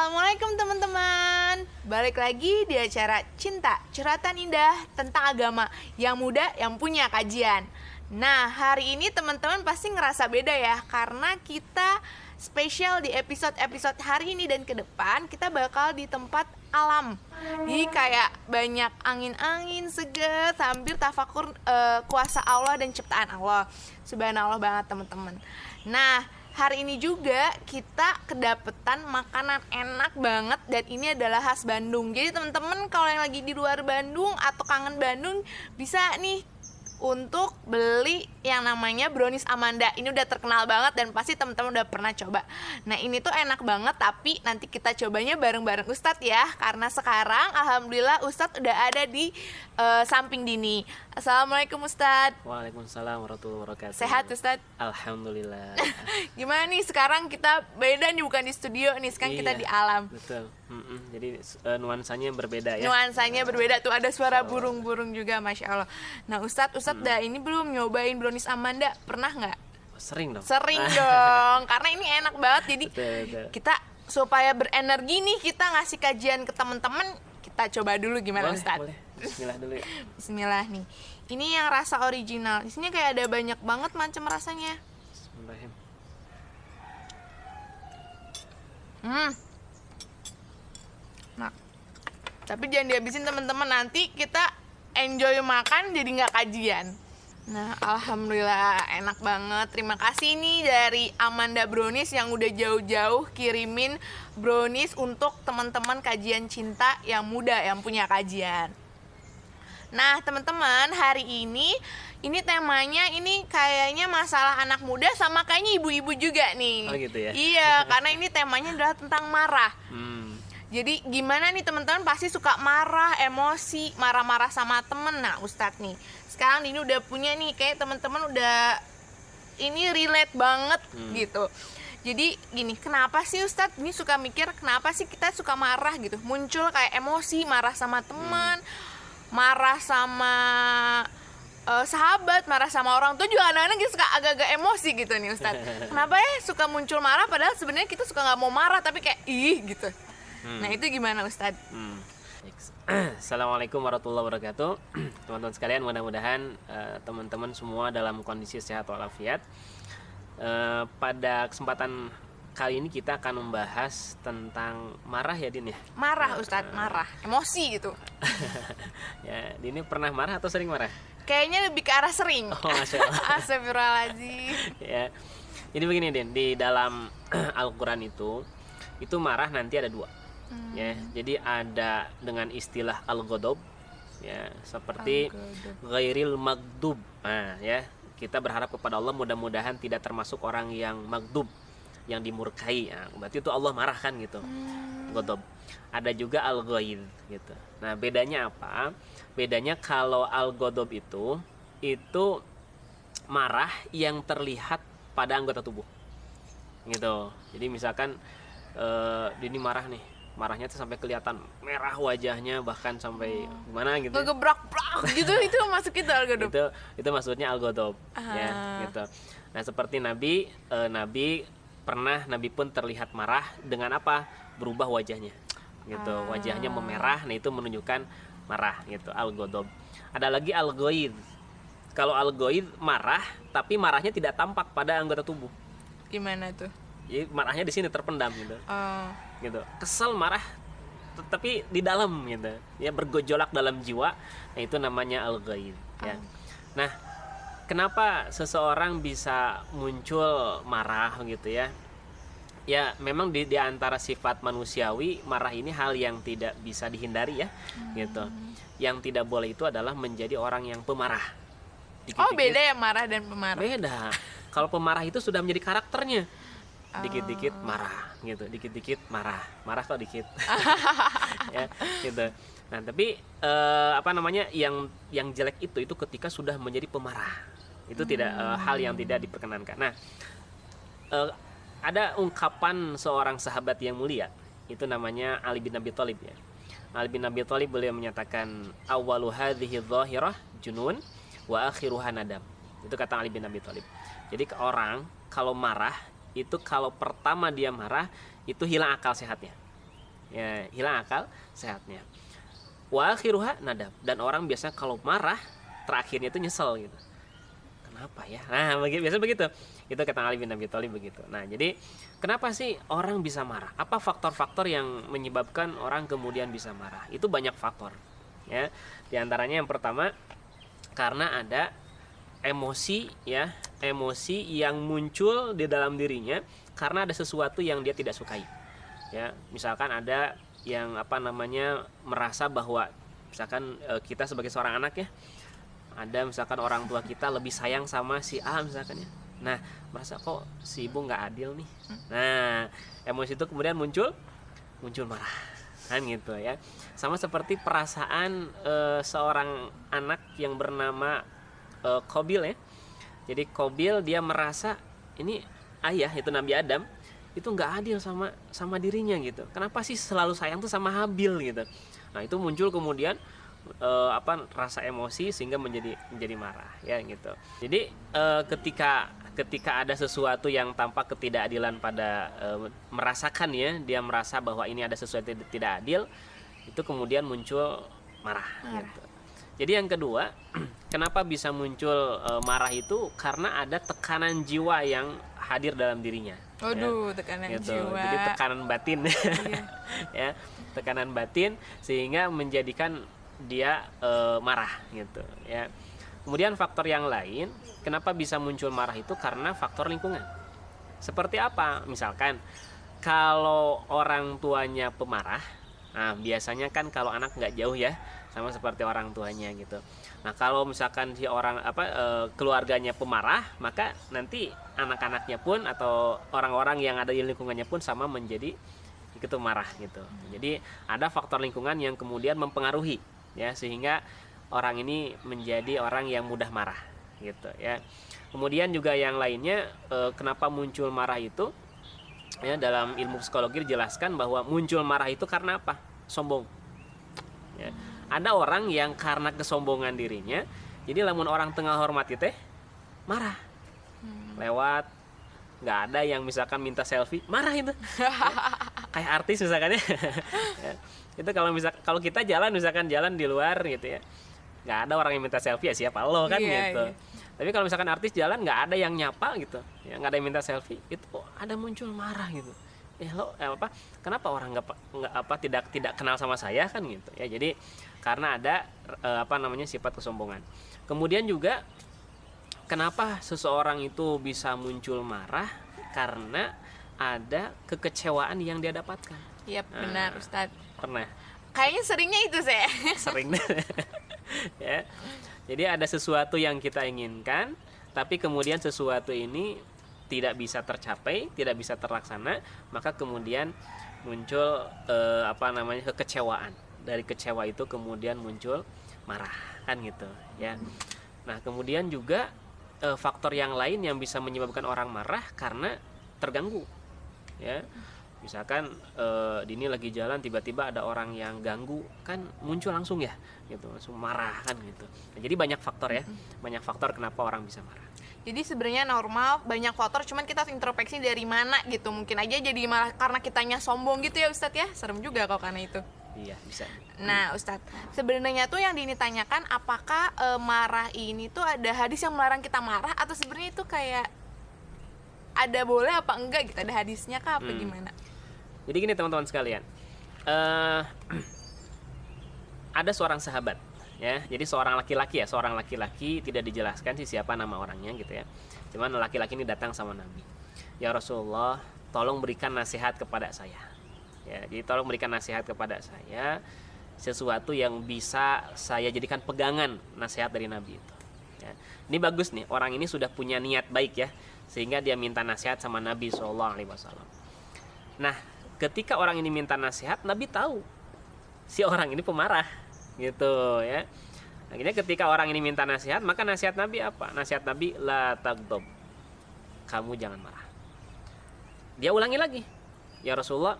Assalamualaikum teman-teman. Balik lagi di acara Cinta, Curhatan Indah tentang agama yang muda yang punya kajian. Nah, hari ini teman-teman pasti ngerasa beda ya, karena kita spesial di episode-episode hari ini dan ke depan kita bakal di tempat alam. Jadi kayak banyak angin-angin segar sambil tafakur kuasa Allah dan ciptaan Allah. Subhanallah banget teman-teman. Nah, hari ini juga kita kedapetan makanan enak banget dan ini adalah khas Bandung. Jadi teman-teman kalau yang lagi di luar Bandung atau kangen Bandung bisa nih untuk beli yang namanya brownies Amanda. Ini udah terkenal banget dan pasti teman-teman udah pernah coba. Nah, ini tuh enak banget, tapi nanti kita cobanya bareng-bareng Ustadz ya. Karena sekarang alhamdulillah Ustadz udah ada di samping Dini. Assalamualaikum Ustadz. Waalaikumsalam warahmatullahi wabarakatuh. Sehat Ustadz? Alhamdulillah. Gimana nih sekarang kita beda nih, bukan di studio nih, sekarang kita di alam. Betul. Jadi nuansanya berbeda ya. Nuansanya berbeda tuh, ada suara burung-burung juga, masya Allah. Nah Ustadz dah ini belum nyobain brownies Amanda, pernah nggak? Sering dong. Sering dong, karena ini enak banget. Jadi betul. Kita supaya berenergi nih, kita ngasih kajian ke teman-teman. Kita coba dulu gimana Ustadz? Boleh. Bismillah dulu ya. Bismillah nih. Ini yang rasa original. Di sini kayak ada banyak banget macam rasanya. Bismillahirrahmanirrahim. Nah, tapi jangan dihabisin teman-teman, nanti kita enjoy makan jadi nggak kajian. Nah, alhamdulillah enak banget. Terima kasih nih dari Amanda Brownies yang udah jauh-jauh kirimin brownies untuk teman-teman kajian cinta yang muda yang punya kajian. Nah, teman-teman, hari ini temanya ini kayaknya masalah anak muda sama kayaknya ibu-ibu juga nih. Oh gitu ya? Iya, karena ini temanya adalah tentang marah. Jadi gimana nih teman-teman, pasti suka marah, emosi, marah-marah sama temen. Nah Ustadz nih, sekarang ini udah punya nih, kayak teman-teman udah ini relate banget gitu. Jadi gini, kenapa sih Ustadz ini suka mikir kenapa sih kita suka marah gitu? Muncul kayak emosi, marah sama teman, marah sama sahabat, marah sama orang tua juga kadang-kadang kita suka agak-agak emosi gitu nih Ustadz. Kenapa ya suka muncul marah padahal sebenarnya kita suka nggak mau marah tapi kayak ih gitu. Nah itu gimana Ustadz? Assalamualaikum warahmatullahi wabarakatuh. Teman-teman sekalian, mudah-mudahan teman-teman semua dalam kondisi sehat walafiat. Pada kesempatan kali ini kita akan membahas tentang marah ya Din ya? Marah Ustadz, marah, emosi gitu. Ya, Dini pernah marah atau sering marah? Kayaknya lebih ke arah sering. Oh, Masya Allah. Astagfirullahaladzim. Ya, jadi begini Din, di dalam Al-Quran itu marah nanti ada dua. Ya, jadi ada dengan istilah al-ghadab ya, seperti ghairil maghdub. Nah, ya, kita berharap kepada Allah mudah-mudahan tidak termasuk orang yang maghdub, yang dimurkai. Nah, berarti itu Allah marah kan gitu. Ghadab. Ada juga al-ghaidh gitu. Nah, bedanya apa? Bedanya kalau al-ghadab itu marah yang terlihat pada anggota tubuh. Gitu. Jadi misalkan Dini marah nih. Marahnya tuh sampai kelihatan merah wajahnya, bahkan sampai gimana gitu. Ngegebrak-brak gitu, itu masuk itu al-ghadab. Itu maksudnya al-ghadab ya gitu. Nah, seperti Nabi pun terlihat marah dengan apa? Berubah wajahnya. Gitu. Wajahnya memerah, nah itu menunjukkan marah gitu, al-ghadab. Ada lagi al-ghaidh. Kalau al-ghaidh marah tapi marahnya tidak tampak pada anggota tubuh. Gimana tuh? Jadi marahnya di sini terpendam gitu. Gitu. Kesel, marah tapi di dalam gitu. Ya, bergejolak dalam jiwa. Nah, itu namanya al-ghaidh ya. Nah, kenapa seseorang bisa muncul marah gitu ya? Ya, memang di antara sifat manusiawi, marah ini hal yang tidak bisa dihindari ya. Gitu. Yang tidak boleh itu adalah menjadi orang yang pemarah. Dikit-dikit, beda ya marah dan pemarah. Beda. Kalau pemarah itu sudah menjadi karakternya. Dikit-dikit marah gitu, dikit-dikit marah kok dikit. Ya, gitu. Nah, tapi yang jelek itu ketika sudah menjadi pemarah. Itu tidak hal yang tidak diperkenankan. Nah, ada ungkapan seorang sahabat yang mulia, itu namanya Ali bin Abi Thalib ya. Ali bin Abi Thalib beliau menyatakan awwalu hadhihi dhahirah junun wa akhiruha nadam. Itu kata Ali bin Abi Thalib. Jadi orang kalau marah itu, kalau pertama dia marah itu hilang akal sehatnya. ya hilang akal sehatnya. Wa akhiruha nadab, dan orang biasanya kalau marah terakhirnya itu nyesel gitu. Kenapa ya? Nah, biasa begitu. Itu kata Ali bin Abi Thalib begitu. Nah, jadi kenapa sih orang bisa marah? Apa faktor-faktor yang menyebabkan orang kemudian bisa marah? Itu banyak faktor. Ya, di antaranya yang pertama karena ada emosi, ya, emosi yang muncul di dalam dirinya karena ada sesuatu yang dia tidak sukai. Ya, misalkan ada yang merasa bahwa misalkan kita sebagai seorang anak ya, ada misalkan orang tua kita lebih sayang sama si A misalkan ya. Nah, merasa kok si ibu nggak adil nih. Nah, emosi itu kemudian muncul marah, kan gitu ya. Sama seperti perasaan seorang anak yang bernama Qabil ya. Jadi Qabil dia merasa ini ayah, itu Nabi Adam, itu nggak adil sama dirinya gitu. Kenapa sih selalu sayang tuh sama Habil gitu. Nah, itu muncul kemudian rasa emosi sehingga menjadi marah ya gitu. Jadi ketika ada sesuatu yang tampak ketidakadilan pada merasakan ya, dia merasa bahwa ini ada sesuatu yang tidak adil, itu kemudian muncul marah. Gitu. Jadi yang kedua, kenapa bisa muncul marah itu karena ada tekanan jiwa yang hadir dalam dirinya. Waduh, ya, tekanan gitu. jiwa. Jadi tekanan batin. Iya. Ya, tekanan batin sehingga menjadikan dia marah gitu ya. Kemudian faktor yang lain kenapa bisa muncul marah itu karena faktor lingkungan. Seperti apa? Misalkan kalau orang tuanya pemarah, nah biasanya kan kalau anak nggak jauh ya sama seperti orang tuanya gitu. Nah, kalau misalkan si orang keluarganya pemarah, maka nanti anak-anaknya pun atau orang-orang yang ada di lingkungannya pun sama menjadi ikut marah gitu. Jadi ada faktor lingkungan yang kemudian mempengaruhi ya, sehingga orang ini menjadi orang yang mudah marah gitu ya. Kemudian juga yang lainnya kenapa muncul marah itu ya, dalam ilmu psikologi dijelaskan bahwa muncul marah itu karena apa? Sombong ya. Ada orang yang karena kesombongan dirinya, jadi lamun orang tengah hormati teh marah lewat, nggak ada yang misalkan minta selfie marah itu ya. Kayak artis misalkan ya. Ya. Itu kalau kita jalan misalkan jalan di luar gitu ya, nggak ada orang yang minta selfie ya siapa lo kan gitu. Iya. Tapi kalau misalkan artis jalan nggak ada yang nyapa gitu ya, nggak ada yang minta selfie, itu ada muncul marah gitu. Kenapa orang tidak kenal sama saya kan gitu ya. Jadi karena ada sifat kesombongan. Kemudian juga kenapa seseorang itu bisa muncul marah karena ada kekecewaan yang dia dapatkan. Iya, benar Ustadz. Pernah. Kayaknya seringnya itu saya. Sering. Ya. Jadi ada sesuatu yang kita inginkan, tapi kemudian sesuatu ini tidak bisa tercapai, tidak bisa terlaksana, maka kemudian muncul kekecewaan. Dari kecewa itu kemudian muncul marah, kan gitu ya. Nah, kemudian juga faktor yang lain yang bisa menyebabkan orang marah karena terganggu. Ya. Misalkan Dini lagi jalan tiba-tiba ada orang yang ganggu, kan muncul langsung ya gitu, langsung marah kan gitu. Nah, jadi banyak faktor ya, banyak faktor kenapa orang bisa marah. Jadi sebenarnya normal, banyak faktor, cuman kita harus introspeksi dari mana gitu. Mungkin aja jadi malah karena kitanya sombong gitu ya Ustadz ya. Serem juga kalau karena itu. Iya, bisa. Nah Ustadz, sebenarnya tuh yang Dini tanyakan, apakah marah ini tuh ada hadis yang melarang kita marah, atau sebenarnya itu kayak ada boleh apa enggak gitu, ada hadisnya kah apa gimana? Jadi gini teman-teman sekalian, ada seorang sahabat ya, jadi seorang laki-laki tidak dijelaskan sih siapa nama orangnya gitu ya, cuman laki-laki ini datang sama Nabi, ya Rasulullah, tolong berikan nasihat kepada saya ya. Jadi tolong berikan nasihat kepada saya, sesuatu yang bisa saya jadikan pegangan nasihat dari Nabi itu ya. Ini bagus nih, orang ini sudah punya niat baik ya, sehingga dia minta nasihat sama Nabi SAW. Nah, ketika orang ini minta nasihat, Nabi tahu si orang ini pemarah gitu ya. Akhirnya ketika orang ini minta nasihat, maka nasihat Nabi apa? Nasihat Nabi, la tagdob, kamu jangan marah. Dia ulangi lagi, ya Rasulullah,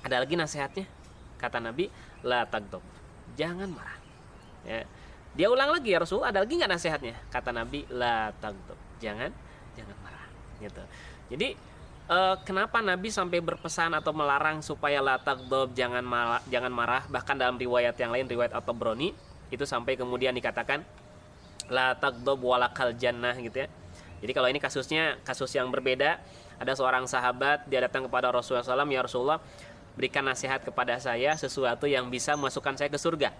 ada lagi nasihatnya. Kata Nabi, la tagdob, jangan marah ya. Dia ulang lagi, ya Rasulullah, ada lagi nggak nasihatnya? Kata Nabi, la tagdob, jangan marah gitu. Jadi kenapa Nabi sampai berpesan atau melarang supaya la taghdab, jangan marah. Bahkan dalam riwayat yang lain, riwayat At-Tabrani, itu sampai kemudian dikatakan la taghdab walakal jannah gitu ya. Jadi kalau ini kasusnya kasus yang berbeda. Ada seorang sahabat, dia datang kepada Rasulullah SAW, ya Rasulullah, berikan nasihat kepada saya sesuatu yang bisa memasukkan saya ke surga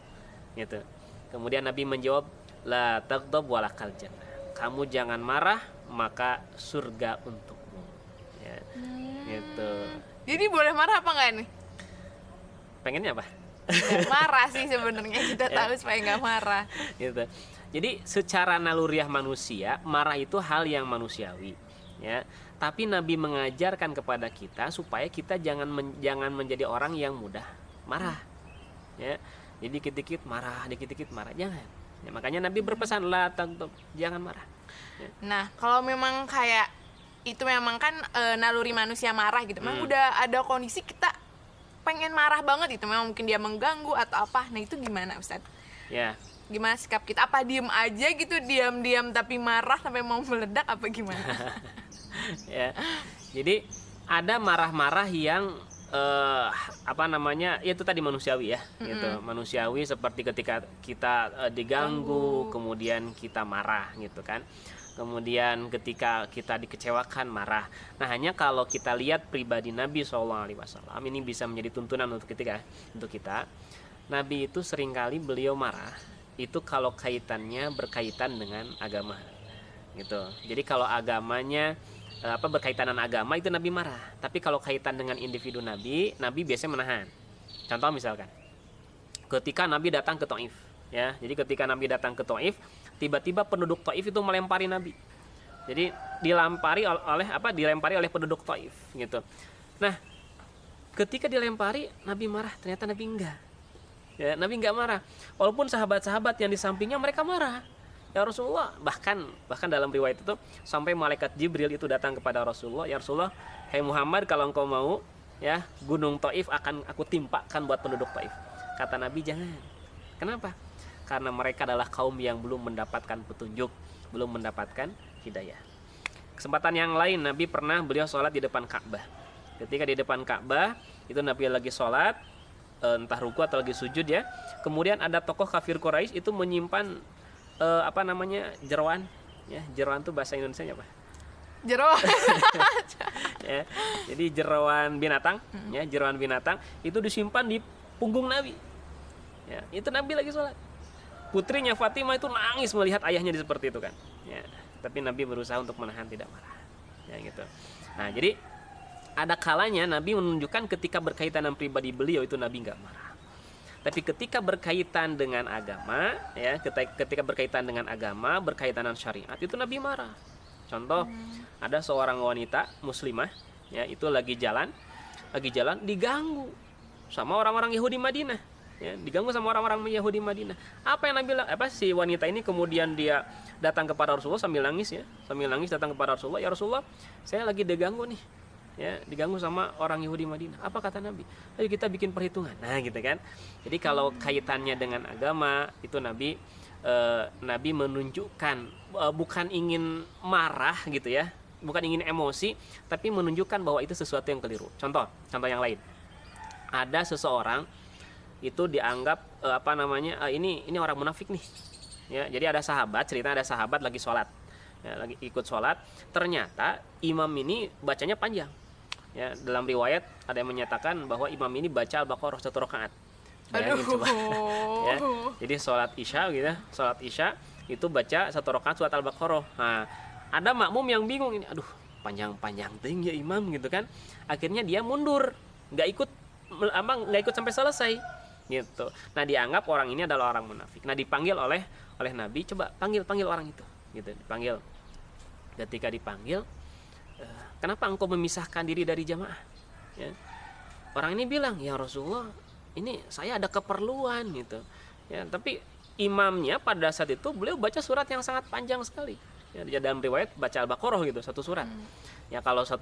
gitu. Kemudian Nabi menjawab, la taghdab walakal jannah, kamu jangan marah maka surga untukmu ya. Gitu. Jadi boleh marah apa enggak nih? Pengennya apa? Ya, marah sih sebenarnya, kita tahu supaya nggak marah Gitu. Jadi secara naluriah manusia, marah itu hal yang manusiawi ya. Tapi Nabi mengajarkan kepada kita supaya kita jangan menjadi orang yang mudah marah ya. Jadi dikit-dikit marah, jangan ya. Makanya Nabi berpesan, la taghdab, jangan marah ya. Nah kalau memang kayak itu memang kan naluri manusia marah gitu, memang udah ada kondisi kita pengen marah banget itu, memang mungkin dia mengganggu atau apa, nah itu gimana Ustadz? Ya, Gimana sikap kita? Apa diem aja gitu, diam-diam tapi marah sampai mau meledak, apa gimana? ya. Jadi ada marah-marah yang ya itu tadi manusiawi ya, gitu. Manusiawi seperti ketika kita diganggu, kemudian kita marah gitu kan. Kemudian ketika kita dikecewakan marah. Nah, hanya kalau kita lihat pribadi Nabi SAW, ini bisa menjadi tuntunan untuk kita. Nabi itu seringkali beliau marah itu kalau berkaitan dengan agama gitu. Jadi kalau agamanya berkaitan dengan agama itu Nabi marah. Tapi kalau kaitan dengan individu Nabi biasanya menahan. Contoh misalkan ketika Nabi datang ke Thaif ya. Jadi ketika Nabi datang ke Thaif, tiba-tiba penduduk Thaif itu melempari Nabi. Jadi dilempari oleh penduduk Thaif gitu. Nah, ketika dilempari Nabi marah, ternyata Nabi enggak. Ya, Nabi enggak marah. Walaupun sahabat-sahabat yang di sampingnya mereka marah. Ya Rasulullah, bahkan dalam riwayat itu sampai malaikat Jibril itu datang kepada Rasulullah, ya Rasulullah, hai Muhammad, kalau engkau mau ya, gunung Thaif akan aku timpakan buat penduduk Thaif. Kata Nabi, jangan. Kenapa? Karena mereka adalah kaum yang belum mendapatkan petunjuk, belum mendapatkan hidayah. Kesempatan yang lain, Nabi pernah beliau sholat di depan Ka'bah. Ketika di depan Ka'bah, itu Nabi lagi sholat, entah ruku atau lagi sujud ya. Kemudian ada tokoh kafir Quraisy itu menyimpan jeroan. Ya, jeroan itu bahasa Indonesia apa? Jeroan. Ya, jadi jeroan binatang, ya, jeroan binatang itu disimpan di punggung Nabi. Ya, itu Nabi lagi sholat. Putrinya Fatimah itu nangis melihat ayahnya seperti itu kan. Ya, tapi Nabi berusaha untuk menahan, tidak marah. Ya gitu. Nah, jadi ada kalanya Nabi menunjukkan ketika berkaitan dengan pribadi beliau itu Nabi nggak marah. Tapi ketika berkaitan dengan agama, ya, ketika berkaitan dengan agama, berkaitan dengan syariat itu Nabi marah. Contoh, ada seorang wanita muslimah, ya, itu lagi jalan diganggu sama orang-orang Yahudi Madinah. Ya, diganggu sama orang-orang Yahudi Madinah. Apa yang Nabi bilang? Si wanita ini kemudian dia datang kepada Rasulullah sambil nangis datang kepada Rasulullah, ya Rasulullah, saya lagi diganggu nih. Ya, diganggu sama orang Yahudi Madinah. Apa kata Nabi? Ayo kita bikin perhitungan. Nah, gitu kan. Jadi kalau kaitannya dengan agama itu Nabi menunjukkan bukan ingin marah gitu ya, bukan ingin emosi, tapi menunjukkan bahwa itu sesuatu yang keliru. Contoh yang lain. Ada seseorang itu dianggap ini orang munafik nih. Ya, jadi ada sahabat lagi sholat, ya, lagi ikut sholat. Ternyata imam ini bacanya panjang. Ya, dalam riwayat ada yang menyatakan bahwa imam ini baca Al-Baqarah 1 rakaat. Bayangin coba. Ya, jadi sholat isya itu baca 1 rakaat surat Al-Baqarah. Nah, ada makmum yang bingung ini, aduh panjang ting ya imam gitu kan. Akhirnya dia mundur, nggak ikut sampai selesai. Gitu. Nah, dianggap orang ini adalah orang munafik. Nah, dipanggil oleh Nabi, coba panggil orang itu, gitu, dipanggil. Ketika dipanggil, kenapa engkau memisahkan diri dari jamaah? Ya. Orang ini bilang, ya Rasulullah, ini saya ada keperluan gitu. Ya, tapi imamnya pada saat itu beliau baca surat yang sangat panjang sekali. Ya, dalam riwayat baca Al-Baqarah gitu, 1 surat. Ya, kalau 1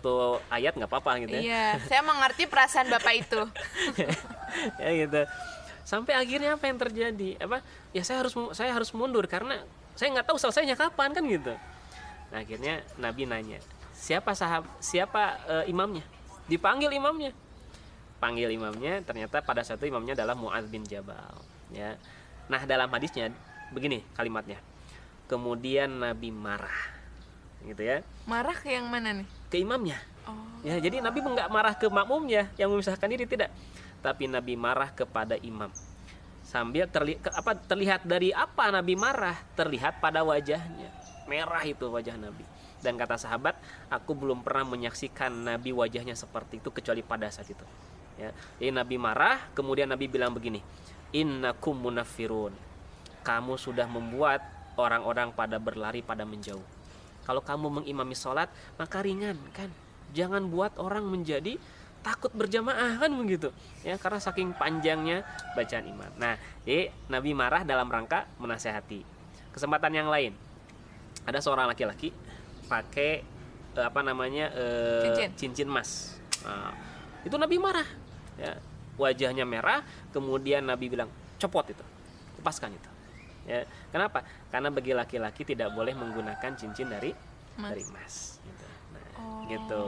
ayat nggak apa-apa gitu ya. Iya, saya mengerti perasaan Bapak itu. Ya gitu. Sampai akhirnya apa yang terjadi? Ya saya harus mundur karena saya nggak tahu selesainya kapan kan gitu. Nah, akhirnya Nabi nanya, imamnya? Dipanggil imamnya. Panggil imamnya, ternyata pada saat itu imamnya adalah Mu'adz bin Jabal, ya. Nah, dalam hadisnya begini kalimatnya. Kemudian Nabi marah. Gitu ya. Marah ke yang mana nih? Ke imamnya. Oh. Ya, jadi Nabi enggak marah ke makmumnya yang memisahkan diri, tidak. Tapi Nabi marah kepada imam. Sambil terlihat dari apa Nabi marah? Terlihat pada wajahnya. Merah itu wajah Nabi. Dan kata sahabat, aku belum pernah menyaksikan Nabi wajahnya seperti itu kecuali pada saat itu. Ya. Jadi Nabi marah, kemudian Nabi bilang begini, innakum munaffirun. Kamu sudah membuat orang-orang pada berlari, pada menjauh. Kalau kamu mengimami sholat, maka ringan kan. Jangan buat orang menjadi takut berjamaah kan begitu. Ya, karena saking panjangnya bacaan imam. Nah, jadi Nabi marah dalam rangka menasehati. Kesempatan yang lain, ada seorang laki-laki pakai cincin emas. Nah, itu Nabi marah. Ya, wajahnya merah, kemudian Nabi bilang copot itu, lepaskan itu. Ya, kenapa? Karena bagi laki-laki tidak boleh menggunakan cincin dari emas. Gitu. Nah, gitu.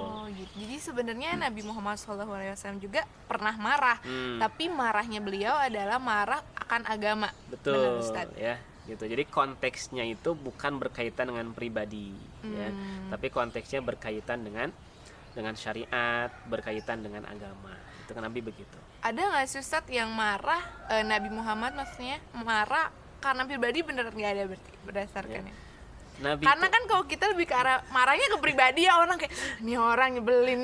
Jadi sebenarnya Nabi Muhammad SAW juga pernah marah, tapi marahnya beliau adalah marah akan agama. Betul, ya. Gitu. Jadi konteksnya itu bukan berkaitan dengan pribadi, ya, tapi konteksnya berkaitan dengan syariat, berkaitan dengan agama. Itu kan Nabi begitu. Ada nggak sih Ustadz yang marah Nabi Muhammad maksudnya marah karena pribadi, bener nggak ada berarti berdasarkannya? Ya. Nabi karena kan kalau kita lebih ke arah marahnya ke pribadi ya, orang kayak ini orang nyebelin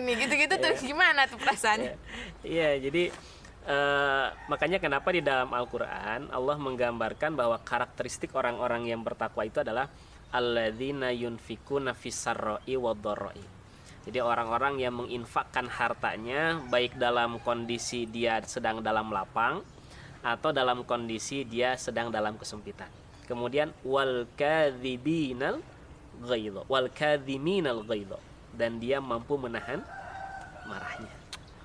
nih, gitu-gitu tuh gimana tuh perasaannya? Iya, jadi makanya kenapa di dalam Al-Quran Allah menggambarkan bahwa karakteristik orang-orang yang bertakwa itu adalah alladzina yunfikuna fis-sarra'i wad-dharra'i. Jadi orang-orang yang menginfakkan hartanya baik dalam kondisi dia sedang dalam lapang atau dalam kondisi dia sedang dalam kesempitan. Kemudian wal kadhiminal ghaidha, dan dia mampu menahan marahnya.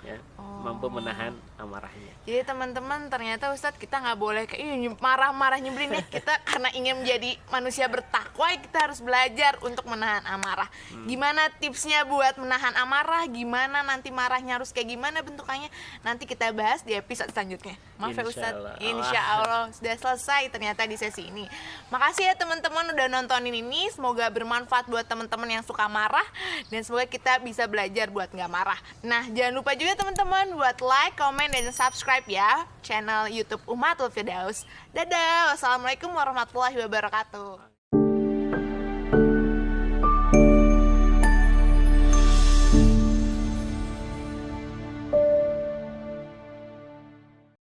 Ya, mampu menahan amarahnya. Jadi teman-teman, ternyata Ustadz kita nggak boleh kayak marah-marah nyebelin ya. Kita karena ingin menjadi manusia bertakwa, kita harus belajar untuk menahan amarah. Gimana tipsnya buat menahan amarah? Gimana nanti marahnya harus kayak gimana bentukannya? Nanti kita bahas di episode selanjutnya. Maaf ya Ustadz. Insya Allah sudah selesai ternyata di sesi ini. Makasih ya teman-teman udah nontonin ini. Semoga bermanfaat buat teman-teman yang suka marah, dan semoga kita bisa belajar buat nggak marah. Nah, jangan lupa juga teman-teman buat like, komen, dan subscribe ya channel YouTube Ummatul Firdaus. Dadah, wassalamualaikum warahmatullahi wabarakatuh.